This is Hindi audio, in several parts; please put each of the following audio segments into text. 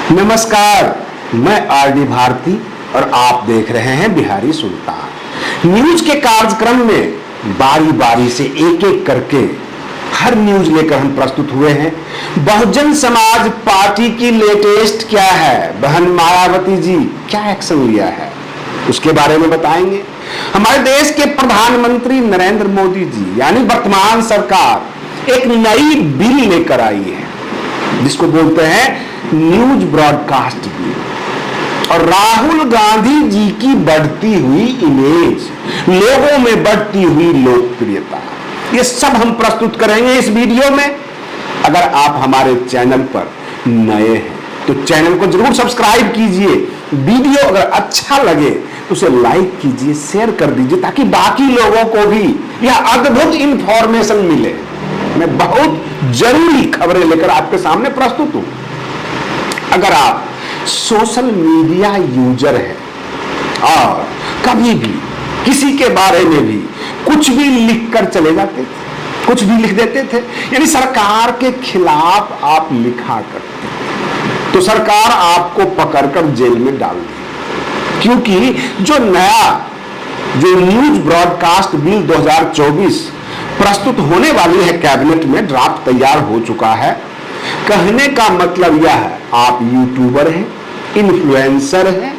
नमस्कार, मैं आरडी भारती और आप देख रहे हैं बिहारी सुल्तान। न्यूज के कार्यक्रम में बारी बारी से एक एक करके हर न्यूज लेकर हम प्रस्तुत हुए हैं। बहुजन समाज पार्टी की लेटेस्ट क्या है, बहन मायावती जी क्या एक्शन लिया है, उसके बारे में बताएंगे। हमारे देश के प्रधानमंत्री नरेंद्र मोदी जी यानी वर्तमान सरकार एक नई बिल लेकर आई है जिसको बोलते हैं न्यूज ब्रॉडकास्ट बिल। और राहुल गांधी जी की बढ़ती हुई इमेज, लोगों में बढ़ती हुई लोकप्रियता, ये सब हम प्रस्तुत करेंगे इस वीडियो में। अगर आप हमारे चैनल पर नए हैं तो चैनल को जरूर सब्सक्राइब कीजिए। वीडियो अगर अच्छा लगे तो उसे लाइक कीजिए, शेयर कर दीजिए ताकि बाकी लोगों को भी यह अद्भुत इंफॉर्मेशन मिले। मैं बहुत जरूरी खबरें लेकर आपके सामने प्रस्तुत हूं। अगर आप सोशल मीडिया यूजर हैं और कभी भी किसी के बारे में भी कुछ भी लिखकर चले जाते थे, कुछ भी लिख देते थे, यानी सरकार के खिलाफ आप लिखा करते थे, तो सरकार आपको पकड़कर जेल में डाल दी। क्योंकि जो न्यूज ब्रॉडकास्ट बिल 2024 प्रस्तुत होने वाली है, कैबिनेट में ड्राफ्ट तैयार हो चुका है। कहने का मतलब यह है, आप यूट्यूबर हैं, इन्फ्लुएंसर हैं,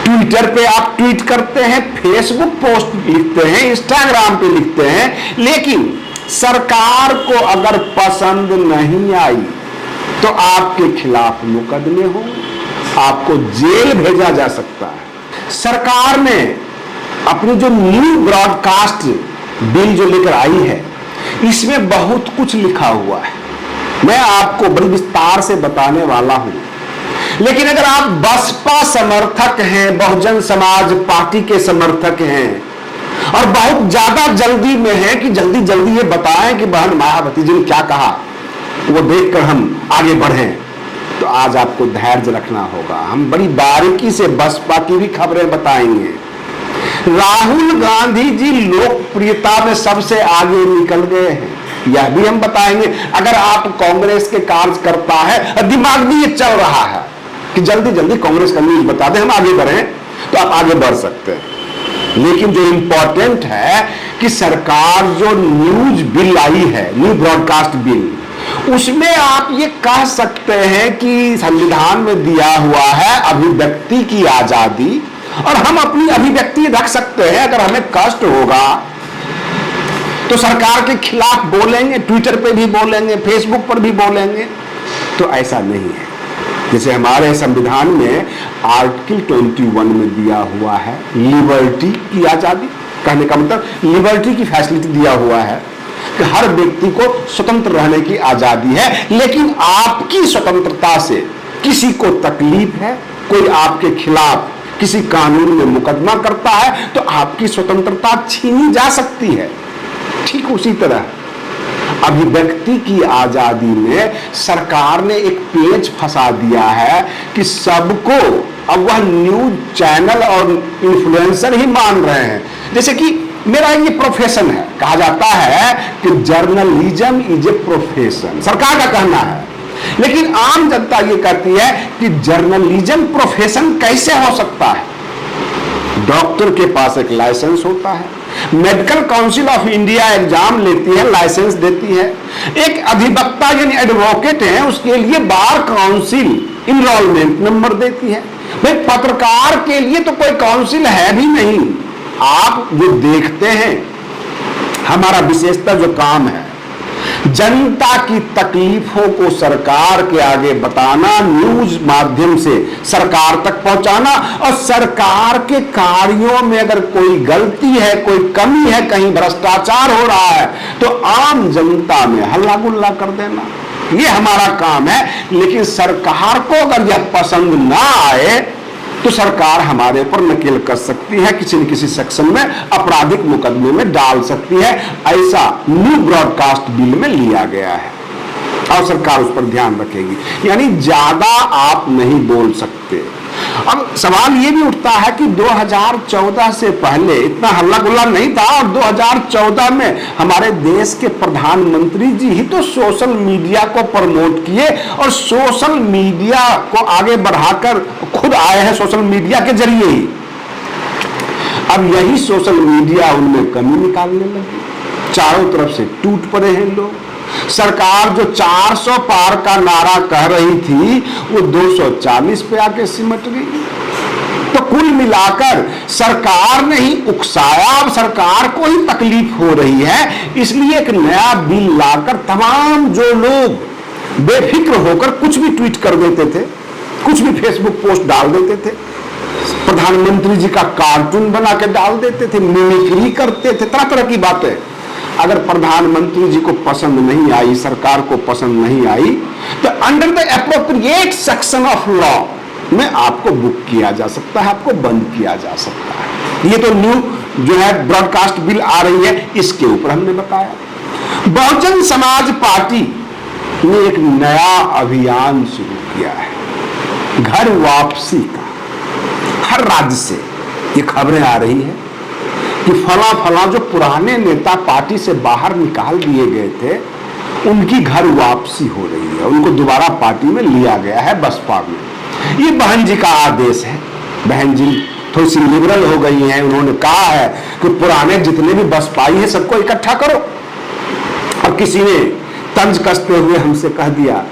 ट्विटर पे आप ट्वीट करते हैं, फेसबुक पोस्ट लिखते हैं, इंस्टाग्राम पे लिखते हैं, लेकिन सरकार को अगर पसंद नहीं आई तो आपके खिलाफ मुकदमे होंगे, आपको जेल भेजा जा सकता है। सरकार ने अपनी जो न्यू ब्रॉडकास्ट बिल जो लेकर आई है, इसमें बहुत कुछ लिखा हुआ है। मैं आपको बड़ी विस्तार से बताने वाला हूं, लेकिन अगर आप बसपा समर्थक हैं, बहुजन समाज पार्टी के समर्थक हैं और बहुत ज्यादा जल्दी में हैं कि जल्दी जल्दी ये बताएं कि बहन मायावती जी ने क्या कहा, वो देखकर हम आगे बढ़ें, तो आज आपको धैर्य रखना होगा। हम बड़ी बारीकी से बसपा की भी खबरें बताएंगे। राहुल गांधी जी लोकप्रियता में सबसे आगे निकल गए हैं, यह भी हम बताएंगे। अगर आप कांग्रेस के कार्यकर्ता है, दिमाग में ये चल रहा है कि जल्दी जल्दी कांग्रेस का न्यूज बता दें, हम आगे बढ़ें, तो आप आगे बढ़ सकते हैं। लेकिन जो इंपॉर्टेंट है कि सरकार जो न्यूज बिल आई है, न्यू ब्रॉडकास्ट बिल, उसमें आप ये कह सकते हैं कि संविधान में दिया हुआ है अभिव्यक्ति की आजादी, और हम अपनी अभिव्यक्ति रख सकते हैं। अगर हमें कष्ट होगा तो सरकार के खिलाफ बोलेंगे, ट्विटर पे भी बोलेंगे, फेसबुक पर भी बोलेंगे, तो ऐसा नहीं है। जैसे हमारे संविधान में आर्टिकल 21 में दिया हुआ है लिबर्टी की आजादी, कहने का मतलब लिबर्टी की फैसिलिटी दिया हुआ है कि हर व्यक्ति को स्वतंत्र रहने की आजादी है। लेकिन आपकी स्वतंत्रता से किसी को तकलीफ है, कोई आपके खिलाफ किसी कानून में मुकदमा करता है, तो आपकी स्वतंत्रता छीनी जा सकती है। ठीक उसी तरह अभिव्यक्ति की आजादी में सरकार ने एक पेच फंसा दिया है कि सबको अब वह न्यूज चैनल और इन्फ्लुएंसर ही मान रहे हैं। जैसे कि मेरा ये प्रोफेशन है, कहा जाता है कि जर्नलिज्म इज ए प्रोफेशन, सरकार का कहना है। लेकिन आम जनता ये कहती है कि जर्नलिज्म प्रोफेशन कैसे हो सकता है। डॉक्टर के पास एक लाइसेंस होता है, medical council of India exam लेती है, लाइसेंस देती है। एक अधिवक्ता यानी एडवोकेट है, उसके लिए बार काउंसिल इनरोलमेंट नंबर देती है। भाई पत्रकार के लिए तो कोई काउंसिल है भी नहीं। आप जो देखते हैं, हमारा विशेषता जो काम है, जनता की तकलीफों को सरकार के आगे बताना, न्यूज माध्यम से सरकार तक पहुंचाना, और सरकार के कार्यों में अगर कोई गलती है, कोई कमी है, कहीं भ्रष्टाचार हो रहा है, तो आम जनता में हल्ला गुल्ला कर देना, ये हमारा काम है। लेकिन सरकार को अगर यह पसंद ना आए तो सरकार हमारे ऊपर नकेल कर सकती है, किसी न किसी सेक्शन में आपराधिक मुकदमे में डाल सकती है। ऐसा न्यू ब्रॉडकास्ट बिल में लिया गया है और सरकार उस पर ध्यान रखेगी। यानी ज्यादा आप नहीं बोल सकते। अब सवाल ये भी उठता है कि 2014 से पहले इतना हल्ला गुल्ला नहीं था, और 2014 में हमारे देश के प्रधानमंत्री जी ही तो सोशल मीडिया को प्रमोट किए और सोशल मीडिया को आगे बढ़ाकर खुद आए हैं सोशल मीडिया के जरिए ही। अब यही सोशल मीडिया उनमें कमी निकालने लगी, चारों तरफ से टूट पड़े हैं लोग। सरकार जो 400 पार का नारा कह रही थी वो 240 पे आके सिमट गई। तो कुल मिलाकर सरकार ने ही उकसाया, अब सरकार को ही तकलीफ हो रही है, इसलिए एक नया बिल लाकर तमाम जो लोग बेफिक्र होकर कुछ भी ट्वीट कर देते थे, कुछ भी फेसबुक पोस्ट डाल देते थे, प्रधानमंत्री जी का कार्टून बना के डाल देते थे, मिमिक्री करते थे, तरह तरह की बातें, अगर प्रधानमंत्री जी को पसंद नहीं आई, सरकार को पसंद नहीं आई, तो under the appropriate section of law में आपको बुक किया जा सकता है, आपको बंद किया जा सकता है। ये तो न्यू जो है ब्रॉडकास्ट बिल आ रही है, इसके ऊपर हमने बताया। बहुजन समाज पार्टी ने एक नया अभियान शुरू किया है, घर वापसी का। हर राज्य से ये खबरें आ रही है कि फला फला जो पुराने नेता पार्टी से बाहर निकाल दिए गए थे, उनकी घर वापसी हो रही है, उनको दोबारा पार्टी में लिया गया है बसपा में। ये बहन जी का आदेश है, बहन जी थोड़ी सी लिबरल हो गई हैं, उन्होंने कहा है कि पुराने जितने भी बसपाई हैं सबको इकट्ठा करो। अब किसी ने तंज कसते हुए हमसे कह दिया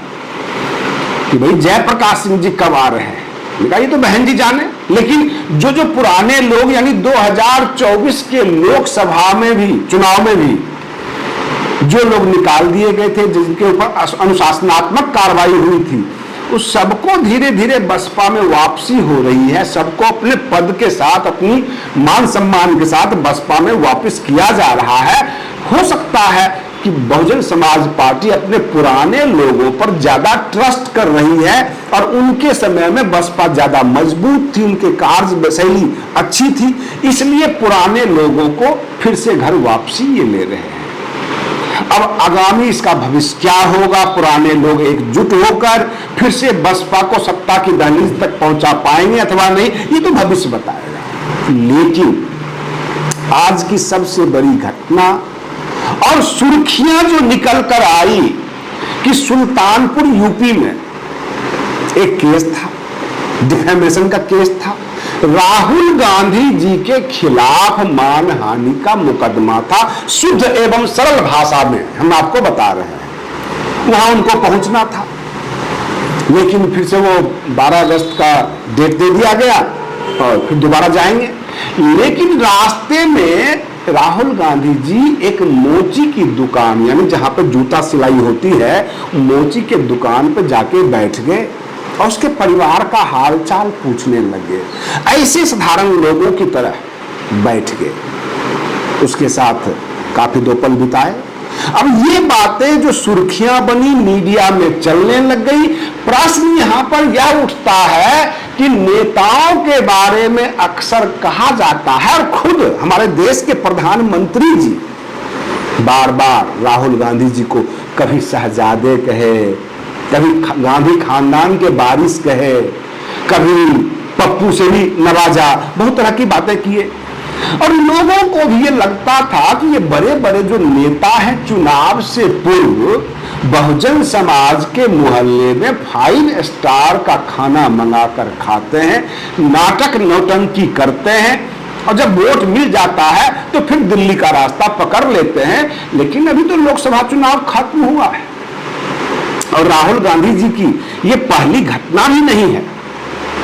कि भाई जयप्रकाश सिंह जी कब आ रहे हैं, ये तो बहन जी जाने, लेकिन जो जो पुराने लोग यानी 2024 के लोकसभा में भी चुनाव में भी जो लोग निकाल दिए गए थे, जिनके ऊपर अनुशासनात्मक कार्रवाई हुई थी, उस सबको धीरे धीरे बसपा में वापसी हो रही है। सबको अपने पद के साथ, अपनी मान सम्मान के साथ बसपा में वापस किया जा रहा है। हो सकता है कि बहुजन समाज पार्टी अपने पुराने लोगों पर ज्यादा ट्रस्ट कर रही है और उनके समय में बसपा ज्यादा मजबूत थी, उनके कार्यशैली अच्छी थी, इसलिए पुराने लोगों को फिर से घर वापसी ये ले रहे हैं। अब आगामी इसका भविष्य क्या होगा, पुराने लोग एकजुट होकर फिर से बसपा को सत्ता की दहलीज तक पहुंचा पाएंगे अथवा नहीं, ये तो भविष्य बताएगा। लेकिन आज की सबसे बड़ी घटना और सुर्खियां जो निकल कर आई कि सुल्तानपुर यूपी में एक केस था, डिफेमेशन का केस था, राहुल गांधी जी के खिलाफ मानहानि का मुकदमा था। शुद्ध एवं सरल भाषा में हम आपको बता रहे हैं, वहां उनको पहुंचना था, लेकिन फिर से वो 12 अगस्त का डेट दे दिया गया और फिर दोबारा जाएंगे। लेकिन रास्ते में राहुल गांधी जी एक मोची की दुकान, यानी जहां पर जूता सिलाई होती है, मोची के दुकान पर जाके बैठ गए और उसके परिवार का हालचाल पूछने लगे। ऐसे साधारण लोगों की तरह बैठ गए, उसके साथ काफी दो पल बिताए। अब ये बातें जो सुर्खियां बनी, मीडिया में चलने लग गई। प्रश्न यहां पर यह उठता है कि नेताओं के बारे में अक्सर कहा जाता है, और खुद हमारे देश के प्रधानमंत्री जी बार बार राहुल गांधी जी को कभी शहजादे कहे, कभी गांधी खानदान के वारिस कहे, कभी पप्पू से भी नवाजा, बहुत तरह की बातें किए। और लोगों को भी ये लगता था कि ये बड़े बड़े जो नेता हैं चुनाव से पूर्व बहुजन समाज के मोहल्ले में 5 स्टार का खाना मंगाकर खाते हैं, नाटक नौटंकी करते हैं, और जब वोट मिल जाता है तो फिर दिल्ली का रास्ता पकड़ लेते हैं। लेकिन अभी तो लोकसभा चुनाव खत्म हुआ है और राहुल गांधी जी की ये पहली घटना भी नहीं है।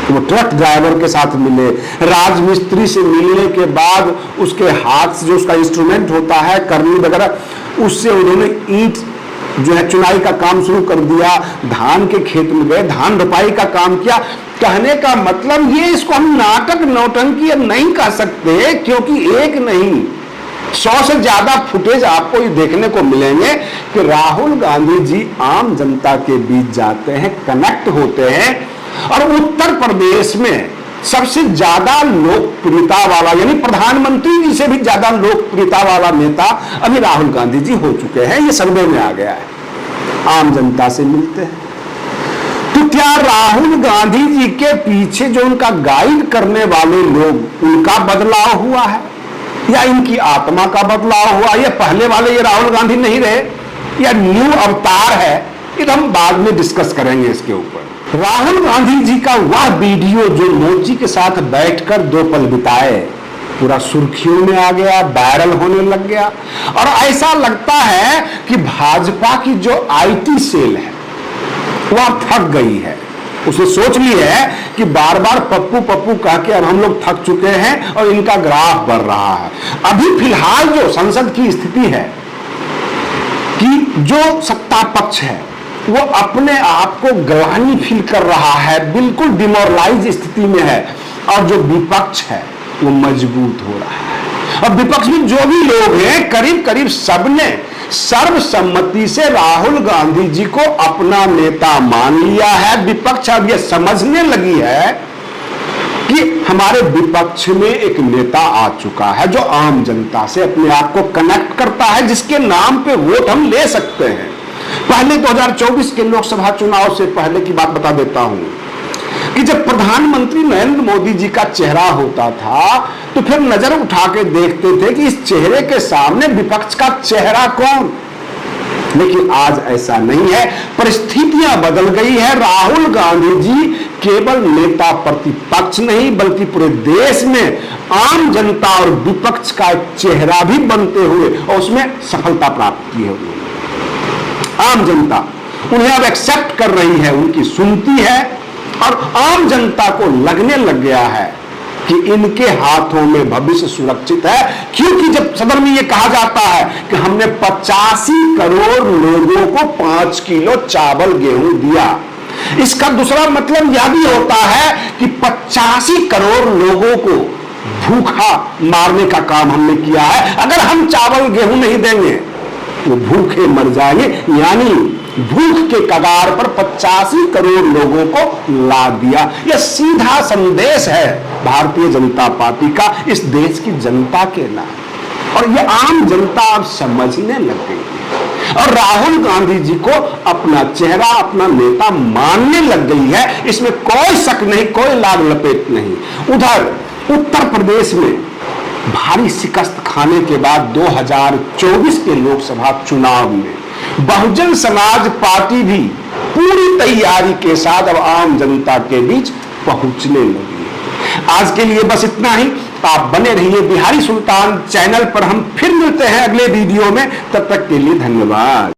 वो ट्रक ड्राइवर के साथ मिले, राजमिस्त्री से मिलने के बाद उसके हाथ से जो उसका इंस्ट्रूमेंट होता है करनी वगैरह, उससे उन्होंने ईंट जो है चुनाई का काम शुरू कर दिया, धान के खेत में गए, धान रोपाई का काम किया। कहने का मतलब ये, इसको हम नाटक नौटंकी अब नहीं कह सकते, क्योंकि एक नहीं 100 से ज्यादा फुटेज आपको ये देखने को मिलेंगे कि राहुल गांधी जी आम जनता के बीच जाते हैं, कनेक्ट होते हैं, और उत्तर प्रदेश में सबसे ज्यादा लोकप्रियता वाला, यानी प्रधानमंत्री जी से भी ज्यादा लोकप्रियता वाला नेता अभी राहुल गांधी जी हो चुके हैं। ये सर्वे में आ गया है, आम जनता से मिलते हैं। तो क्या राहुल गांधी जी के पीछे जो उनका गाइड करने वाले लोग, उनका बदलाव हुआ है या इनकी आत्मा का बदलाव हुआ? ये पहले वाले ये राहुल गांधी नहीं रहे या न्यू अवतार है? ये हम बाद में डिस्कस करेंगे इसके ऊपर। राहुल गांधी जी का वह वीडियो जो मोदी के साथ बैठकर 2 पल बिताए, पूरा सुर्खियों में आ गया, वायरल होने लग गया। और ऐसा लगता है कि भाजपा की जो आईटी सेल है वह थक गई है। उसने सोच ली है कि बार बार पप्पू पप्पू कह के अब हम लोग थक चुके हैं और इनका ग्राफ बढ़ रहा है। अभी फिलहाल जो संसद की स्थिति है कि जो सत्ता पक्ष है वो अपने आप को ग्लानि फील कर रहा है, बिल्कुल डिमोरलाइज स्थिति में है, और जो विपक्ष है वो मजबूत हो रहा है। और विपक्ष में जो भी लोग हैं करीब करीब सबने सर्वसम्मति से राहुल गांधी जी को अपना नेता मान लिया है। विपक्ष अब यह समझने लगी है कि हमारे विपक्ष में एक नेता आ चुका है जो आम जनता से अपने आप को कनेक्ट करता है, जिसके नाम पे वोट हम ले सकते हैं। पहले 2024 के लोकसभा चुनाव से पहले की बात बता देता हूं कि जब प्रधानमंत्री नरेंद्र मोदी जी का चेहरा होता था तो फिर नजर उठा के देखते थे कि इस चेहरे के सामने विपक्ष का चेहरा कौन। लेकिन आज ऐसा नहीं है, परिस्थितियां बदल गई है। राहुल गांधी जी केवल नेता प्रतिपक्ष नहीं बल्कि पूरे देश में आम जनता और विपक्ष का एक चेहरा भी बनते हुए और उसमें सफलता प्राप्त की है। आम जनता उन्हें अब एक्सेप्ट कर रही है, उनकी सुनती है, और आम जनता को लगने लग गया है कि इनके हाथों में भविष्य सुरक्षित है। क्योंकि जब सदन में यह कहा जाता है कि हमने 85 करोड़ लोगों को 5 किलो चावल गेहूं दिया, इसका दूसरा मतलब यह भी होता है कि 85 करोड़ लोगों को भूखा मारने का काम हमने किया है। अगर हम चावल गेहूं नहीं देंगे वो भूखे मर जाएंगे, यानी भूख के कगार पर 85 करोड़ लोगों को ला दिया। यह सीधा संदेश है भारतीय जनता पार्टी का इस देश की जनता के नाम, और यह आम जनता अब समझने लग गई है और राहुल गांधी जी को अपना चेहरा, अपना नेता मानने लग गई है। इसमें कोई शक नहीं, कोई लाग लपेट नहीं। उधर उत्तर प्रदेश में भारी शिकस्त खाने के बाद 2024 के लोकसभा चुनाव में बहुजन समाज पार्टी भी पूरी तैयारी के साथ अब आम जनता के बीच पहुंचने लगी है। आज के लिए बस इतना ही। आप बने रहिए बिहारी सुल्तान चैनल पर। हम फिर मिलते हैं अगले वीडियो में, तब तक के लिए धन्यवाद।